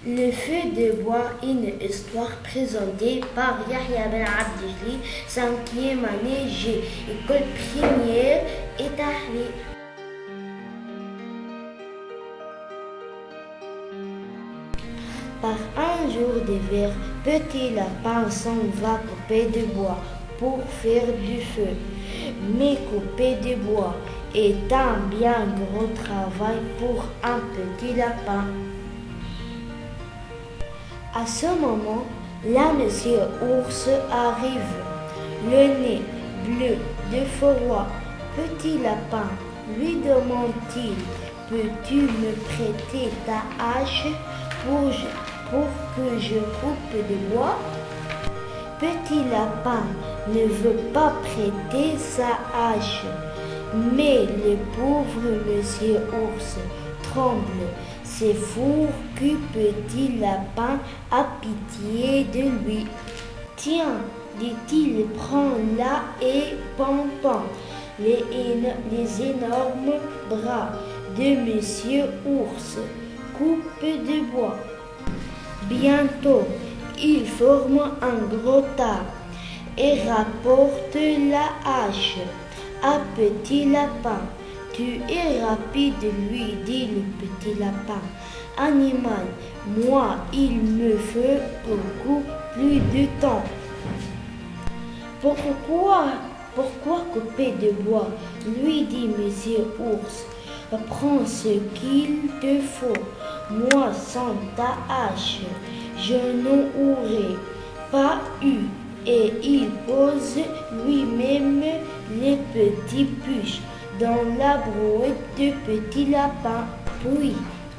Le feu de bois, une histoire présentée par Yahya Ben Abdijli, 5e année G, école primaire et Tahrir. Par un jour d'hiver, Petit Lapin s'en va couper du bois pour faire du feu. Mais couper du bois est un bien gros travail pour un petit lapin. À ce moment, là, Monsieur Ours arrive, le nez bleu de froid. Petit Lapin, lui demande-t-il, peux-tu me prêter ta hache pour que je coupe du bois? Petit Lapin ne veut pas prêter sa hache, mais le pauvre Monsieur Ours tremble. C'est fou que Petit Lapin a pitié de lui. Tiens, dit-il, prends-la et pan les énormes bras de Monsieur Ours coupent de bois. Bientôt, il forme un gros tas et rapporte la hache à Petit Lapin. Tu es rapide, lui dit le petit lapin. Animal, moi, il me faut beaucoup plus de temps. Pourquoi couper de bois? Lui dit Monsieur Ours. Prends ce qu'il te faut. Moi, sans ta hache, je n'en aurais pas eu. Et il pose lui-même les petits puces dans la brouette de Petit Lapin. Puis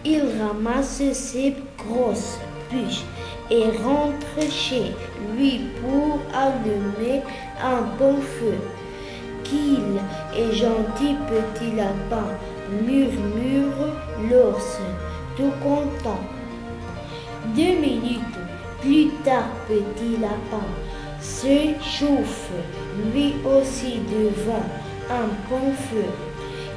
il ramasse ses grosses puces et rentre chez lui pour allumer un bon feu. Qu'il est gentil Petit Lapin, murmure l'ours, tout content. 2 minutes plus tard, Petit Lapin se chauffe lui aussi devant un bon feu.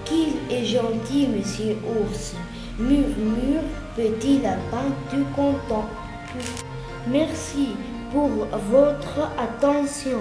Qu'il est gentil, Monsieur Ours, murmure Petit Lapin tout content. Merci pour votre attention.